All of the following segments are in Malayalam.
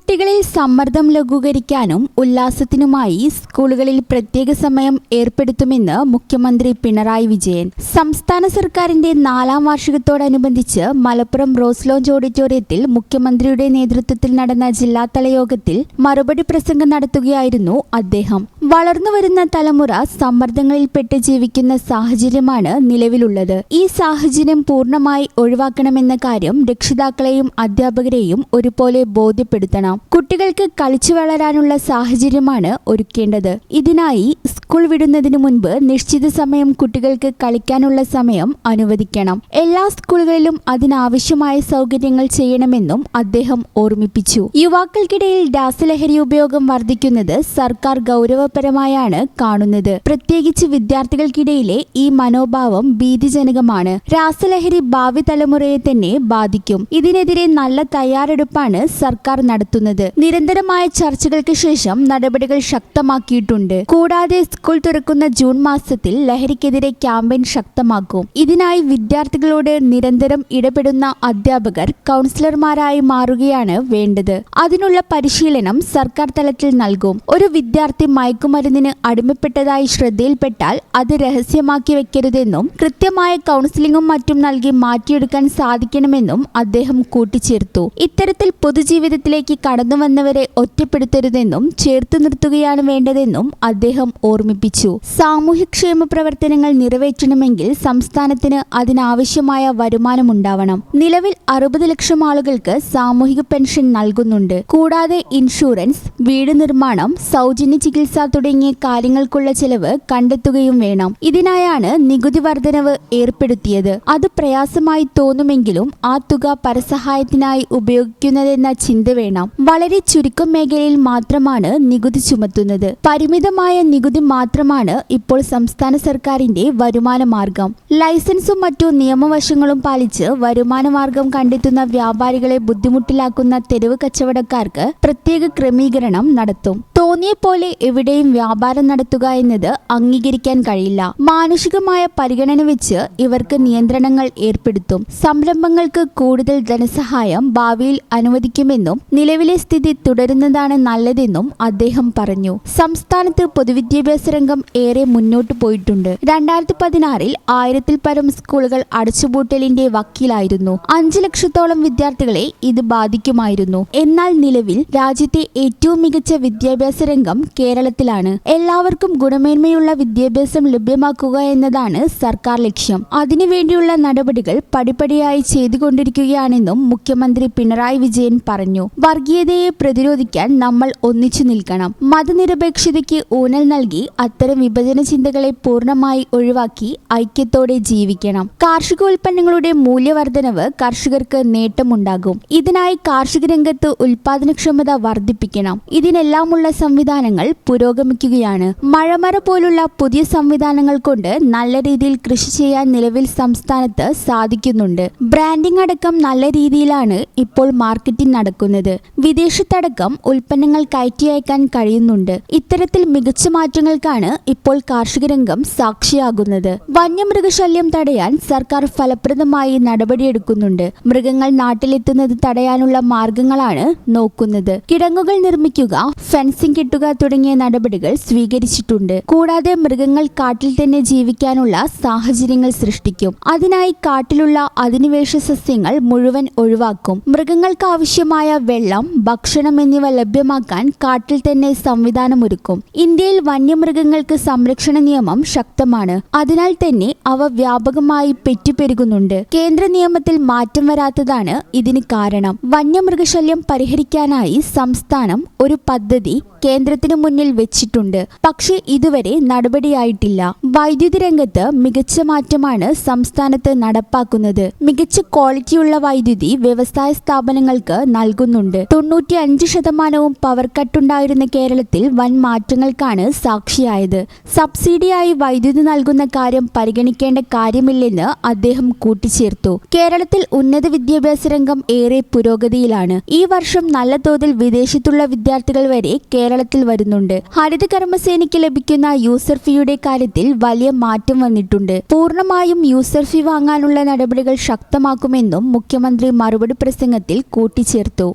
കുട്ടികളിൽ സമ്മർദ്ദം ലഘൂകരിക്കാനും ഉല്ലാസത്തിനുമായി സ്കൂളുകളിൽ പ്രത്യേക സമയം ഏർപ്പെടുത്തുമെന്ന് മുഖ്യമന്ത്രി പിണറായി വിജയൻ. സംസ്ഥാന സർക്കാരിന്റെ 4ാം വാർഷികത്തോടനുബന്ധിച്ച് മലപ്പുറം റോസ് ലോഞ്ച് ഓഡിറ്റോറിയത്തിൽ മുഖ്യമന്ത്രിയുടെ നേതൃത്വത്തിൽ നടന്ന ജില്ലാതല യോഗത്തിൽ മറുപടി പ്രസംഗം നടത്തുകയായിരുന്നു അദ്ദേഹം. വളർന്നുവരുന്ന തലമുറ സമ്മർദ്ദങ്ങളിൽപ്പെട്ട് ജീവിക്കുന്ന സാഹചര്യമാണ് നിലവിലുള്ളത്. ഈ സാഹചര്യം പൂർണ്ണമായി ഒഴിവാക്കണമെന്ന കാര്യം രക്ഷിതാക്കളെയും അധ്യാപകരെയും ഒരുപോലെ ബോധ്യപ്പെടുത്തണം. കുട്ടികൾക്ക് കളിച്ചു വളരാനുള്ള സാഹചര്യമാണ് ഒരുക്കേണ്ടത്. ഇതിനായി സ്കൂൾ വിടുന്നതിന് മുൻപ് നിശ്ചിത സമയം കുട്ടികൾക്ക് കളിക്കാനുള്ള സമയം അനുവദിക്കണം. എല്ലാ സ്കൂളുകളിലും അതിനാവശ്യമായ സൗകര്യങ്ങൾ ചെയ്യണമെന്നും അദ്ദേഹം ഓർമ്മിപ്പിച്ചു. യുവാക്കൾക്കിടയിൽ രാസലഹരി ഉപയോഗം വർദ്ധിക്കുന്നത് സർക്കാർ ഗൗരവപരമായാണ് കാണുന്നത്. പ്രത്യേകിച്ച് വിദ്യാർത്ഥികൾക്കിടയിലെ ഈ മനോഭാവം ഭീതിജനകമാണ്. രാസലഹരി ഭാവി തലമുറയെ തന്നെ ബാധിക്കും. ഇതിനെതിരെ നല്ല തയ്യാറെടുപ്പാണ് സർക്കാർ നടത്തുന്നത്. നിരന്തരമായ ചർച്ചകൾക്ക് ശേഷം നടപടികൾ ശക്തമാക്കിയിട്ടുണ്ട്. കൂടാതെ സ്കൂൾ തുറക്കുന്ന ജൂൺ മാസത്തിൽ ലഹരിക്കെതിരെ ക്യാമ്പയിൻ ശക്തമാക്കും. ഇതിനായി വിദ്യാർത്ഥികളോട് നിരന്തരം ഇടപെടുന്ന അധ്യാപകർ കൗൺസിലർമാരായി മാറുകയാണ് വേണ്ടത്. അതിനുള്ള പരിശീലനം സർക്കാർ തലത്തിൽ നൽകും. ഒരു വിദ്യാർത്ഥി മയക്കുമരുന്നിന് അടിമപ്പെട്ടതായി ശ്രദ്ധയിൽപ്പെട്ടാൽ അത് രഹസ്യമാക്കി വെക്കരുതെന്നും കൃത്യമായ കൗൺസിലിംഗും മറ്റും നൽകി മാറ്റിയെടുക്കാൻ സാധിക്കണമെന്നും അദ്ദേഹം കൂട്ടിച്ചേർത്തു. ഇത്തരത്തിൽ പൊതുജീവിതത്തിലേക്ക് കടന്നുവന്നവരെ ഒറ്റപ്പെടുത്തരുതെന്നും ചേർത്ത് നിർത്തുകയാണ് വേണ്ടതെന്നും അദ്ദേഹം ഓർമ്മിപ്പിച്ചു. സാമൂഹ്യക്ഷേമ പ്രവർത്തനങ്ങൾ നിറവേറ്റണമെങ്കിൽ സംസ്ഥാനത്തിന് അതിനാവശ്യമായ വരുമാനമുണ്ടാവണം. നിലവിൽ 60 ലക്ഷം ആളുകൾക്ക് സാമൂഹിക പെൻഷൻ നൽകുന്നുണ്ട്. കൂടാതെ ഇൻഷുറൻസ്, വീട് നിർമ്മാണം, സൗജന്യ ചികിത്സ തുടങ്ങിയ കാര്യങ്ങൾക്കുള്ള ചെലവ് കണ്ടെത്തുകയും വേണം. ഇതിനായാണ് നികുതി വർധനവ് ഏർപ്പെടുത്തിയത്. അത് പ്രയാസമായി തോന്നുമെങ്കിലും ആ തുക പരസഹായത്തിനായി ഉപയോഗിക്കുന്നതെന്ന ചിന്ത വേണം. വളരെ ചുരുക്കം മേഖലയിൽ മാത്രമാണ് നികുതി ചുമത്തുന്നത്. പരിമിതമായ നികുതി മാത്രമാണ് ഇപ്പോൾ സംസ്ഥാന സർക്കാരിന്റെ വരുമാന മാർഗം. ലൈസൻസും മറ്റു നിയമവശങ്ങളും പാലിച്ച് വരുമാന മാർഗം കണ്ടെത്തുന്ന വ്യാപാരികളെ ബുദ്ധിമുട്ടിലാക്കുന്ന തെരുവ് കച്ചവടക്കാർക്ക് പ്രത്യേക ക്രമീകരണം നടത്തും. തോന്നിയ പോലെ എവിടെയും വ്യാപാരം നടത്തുക എന്നത് അംഗീകരിക്കാൻ കഴിയില്ല. മാനുഷികമായ പരിഗണന വെച്ച് ഇവർക്ക് നിയന്ത്രണങ്ങൾ ഏർപ്പെടുത്തും. സംരംഭങ്ങൾക്ക് കൂടുതൽ ധനസഹായം ഭാവിയിൽ അനുവദിക്കുമെന്നും നിലവിലെ സ്ഥിതി തുടരുന്നതാണ് നല്ലതെന്നും അദ്ദേഹം പറഞ്ഞു. സംസ്ഥാനത്ത് പൊതുവിദ്യാഭ്യാസ രംഗം ഏറെ മുന്നോട്ട് പോയിട്ടുണ്ട്. 2016 1000-ൽ പരം സ്കൂളുകൾ അടച്ചുപൂട്ടലിന്റെ വക്കീലായിരുന്നു. 5 ലക്ഷത്തോളം വിദ്യാർത്ഥികളെ ഇത് ബാധിക്കുമായിരുന്നു. എന്നാൽ നിലവിൽ രാജ്യത്തെ ഏറ്റവും മികച്ച വിദ്യാഭ്യാസ രംഗം കേരളത്തിലാണ്. എല്ലാവർക്കും ഗുണമേന്മയുള്ള വിദ്യാഭ്യാസം ലഭ്യമാക്കുക എന്നതാണ് സർക്കാർ ലക്ഷ്യം. അതിനുവേണ്ടിയുള്ള നടപടികൾ പടിപടിയായി ചെയ്തുകൊണ്ടിരിക്കുകയാണെന്നും മുഖ്യമന്ത്രി പിണറായി വിജയൻ പറഞ്ഞു. വർഗീയതയെ പ്രതിരോധിക്കാൻ നമ്മൾ ഒന്നിച്ചു നിൽക്കണം. മതനിരപേക്ഷതയ്ക്ക് ഊന്നൽ നൽകി അത്തരം വിഭജന ചിന്തകളെ പൂർണ്ണമായി ഒഴിവാക്കി ഐക്യത്തോടെ ജീവിക്കണം. കാർഷികോൽപ്പന്നങ്ങളുടെ മൂല്യവർദ്ധനവ് കർഷകർക്ക് നേട്ടമുണ്ടാകും. ഇതിനായി കാർഷിക രംഗത്ത് ഉൽപാദനക്ഷമത വർദ്ധിപ്പിക്കണം. ഇതിനെല്ലാമുള്ള സംവിധാനങ്ങൾ പുരോഗമിക്കുകയാണ്. മഴമറ പോലുള്ള പുതിയ സംവിധാനങ്ങൾ കൊണ്ട് നല്ല രീതിയിൽ കൃഷി ചെയ്യാൻ നിലവിൽ സംസ്ഥാനത്ത് സാധിക്കുന്നുണ്ട്. ബ്രാൻഡിംഗ് അടക്കം നല്ല രീതിയിലാണ് ഇപ്പോൾ മാർക്കറ്റിംഗ് നടക്കുന്നത്. വിദേശത്തടക്കം ഉൽപ്പന്നങ്ങൾ കയറ്റി അയക്കാൻ കഴിയുന്നുണ്ട്. ഇത്തരത്തിൽ മികച്ച മാറ്റങ്ങൾക്കാണ് ഇപ്പോൾ കാർഷിക രംഗം സാക്ഷിയാകുന്നത്. വന്യമൃഗശല്യം തടയാൻ സർക്കാർ ഫലപ്രദമായി നടപടിയെടുക്കുന്നുണ്ട്. മൃഗങ്ങൾ നാട്ടിലെത്തുന്നത് തടയാനുള്ള മാർഗങ്ങളാണ് നോക്കുന്നത്. കിടങ്ങുകൾ നിർമ്മിക്കുക, ഫെൻസിംഗ് കെട്ടുക തുടങ്ങിയ നടപടികൾ സ്വീകരിച്ചിട്ടുണ്ട്. കൂടാതെ മൃഗങ്ങൾ കാട്ടിൽ തന്നെ ജീവിക്കാനുള്ള സാഹചര്യങ്ങൾ സൃഷ്ടിക്കും. അതിനായി കാട്ടിലുള്ള അധിനിവേശ സസ്യങ്ങൾ മുഴുവൻ ഒഴിവാക്കും. മൃഗങ്ങൾക്ക് ആവശ്യമായ വെള്ളം, ഭക്ഷണം എന്നിവ ലഭ്യമാക്കാൻ കാട്ടിൽ തന്നെ സംവിധാനമൊരുക്കും. ഇന്ത്യയിൽ വന്യമൃഗങ്ങൾക്ക് സംരക്ഷണ നിയമം ശക്തമാണ്. അതിനാൽ തന്നെ അവ വ്യാപകമായി പെറ്റുപെരുകുന്നുണ്ട്. കേന്ദ്ര നിയമത്തിൽ മാറ്റം വരാത്തതാണ് ഇതിന് കാരണം. വന്യമൃഗശല്യം പരിഹരിക്കാനായി സംസ്ഥാനം ഒരു പദ്ധതി കേന്ദ്രത്തിനു മുന്നിൽ വെച്ചിട്ടുണ്ട്. പക്ഷേ ഇതുവരെ നടപടിയായിട്ടില്ല. വൈദ്യുതി രംഗത്ത് മികച്ച മാറ്റമാണ് സംസ്ഥാനത്ത് നടപ്പാക്കുന്നത്. മികച്ച ക്വാളിറ്റിയുള്ള വൈദ്യുതി വ്യവസായ സ്ഥാപനങ്ങൾക്ക് നൽകുന്നുണ്ട്. 95% പവർ കട്ടുണ്ടായിരുന്ന കേരളത്തിൽ വൻ മാറ്റങ്ങൾക്കാണ് സാക്ഷിയായത്. സബ്സിഡിയായി വൈദ്യുതി നൽകുന്ന കാര്യം പരിഗണിക്കേണ്ട കാര്യമില്ലെന്ന് അദ്ദേഹം കൂട്ടിച്ചേർത്തു. കേരളത്തിൽ ഉന്നത വിദ്യാഭ്യാസ രംഗം ഏറെ പുരോഗതിയിലാണ്. ഈ വർഷം നല്ല തോതിൽ വിദേശത്തുള്ള വിദ്യാർത്ഥികൾ വരെ കേരളത്തിൽ വരുന്നുണ്ട്. ഹരിത കർമ്മസേനയ്ക്ക് ലഭിക്കുന്ന യൂസർ ഫീയുടെ കാര്യത്തിൽ വലിയ മാറ്റം വന്നിട്ടുണ്ട്. പൂർണ്ണമായും യൂസർ ഫീ വാങ്ങാനുള്ള നടപടികൾ ശക്തമാക്കുമെന്നും മുഖ്യമന്ത്രി മറുപടി പ്രസംഗത്തിൽ കൂട്ടിച്ചേർത്തു.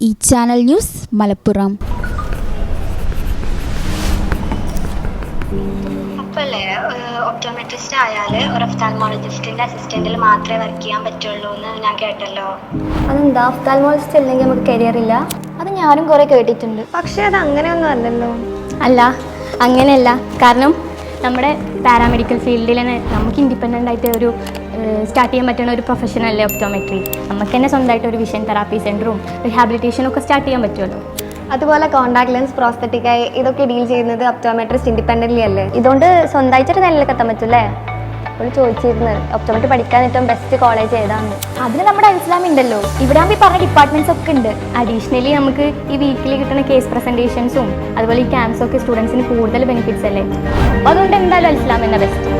ഈ ചാനൽ ന്യൂസ് മലപ്പുറം. അപ്പല്ലേ ഒപ്റ്റോമെട്രിസ്റ്റ് ആയാൽ ഒരു ഒഫ്താൽമോളജിസ്റ്റിന്റെ അസിസ്റ്റന്റിൽ മാത്രമേ വർക്ക് ചെയ്യാൻ പറ്റുള്ളൂ എന്ന് ഞാൻ കേട്ടല്ലോ. അതെന്താ ഒഫ്താൽമോളജിസ്റ്റ് അല്ലെങ്കിൽ നമുക്ക് കരിയർ ഇല്ല? അത് ഞാനും കുറേ കേട്ടിട്ടുണ്ട്. പക്ഷേ അത് അങ്ങനെയൊന്നും അല്ലല്ലോ. അല്ല, അങ്ങനെയല്ല. കാരണം നമ്മുടെ പാരാമെഡിക്കൽ ഫീൽഡിൽ തന്നെ നമുക്ക് ഇൻഡിപെൻഡൻ്റ് ആയിട്ട് ഒരു സ്റ്റാർട്ട് ചെയ്യാൻ പറ്റുന്ന ഒരു പ്രൊഫഷനല്ലേ ഒപ്റ്റോമെട്രി. നമുക്ക് തന്നെ സ്വന്തമായിട്ട് ഒരു വിഷൻ തെറാപ്പി സെൻറ്ററും റിഹാബിലിറ്റേഷനും ഒക്കെ സ്റ്റാർട്ട് ചെയ്യാൻ പറ്റുമല്ലോ. അതുപോലെ കോൺടാക്ട് ലെൻസ്, പ്രോസ്തറ്റിക്കായി ഇതൊക്കെ ഡീൽ ചെയ്യുന്നത് ഒപ്റ്റോമെട്രിസ്റ്റ് ഇൻഡിപെൻഡൻ്റ്ലി അല്ലേ. ഇതുകൊണ്ട് സ്വന്തമായിട്ടൊരു നിലയിലേക്ക് എത്താൻ പറ്റൂല്ലേ. അവൾ ചോദിച്ചിരുന്നത് ഒപ്റ്റോമെട്രി പഠിക്കാൻ ഏറ്റവും ബെസ്റ്റ് കോളേജ് ഏതാണെന്ന്. അതിന് നമ്മുടെ ഇസ്ലാം ഉണ്ടല്ലോ. ഇവിടെ ആകുമ്പോൾ ഈ പറഞ്ഞ ഡിപ്പാർട്ട്മെൻറ്റ്സ് ഒക്കെ ഉണ്ട്. അഡീഷണലി നമുക്ക് ഈ വീക്കിലി കിട്ടുന്ന കേസ് പ്രസൻറ്റേഷൻസും അതുപോലെ ഈ ക്യാമ്പ്സും ഒക്കെ സ്റ്റുഡൻസിന് കൂടുതൽ ബെനിഫിറ്റ്സ് അല്ലേ. അപ്പോൾ അതുകൊണ്ട് എന്തായാലും ഇസ്ലാം എന്ന ബെസ്റ്റ്.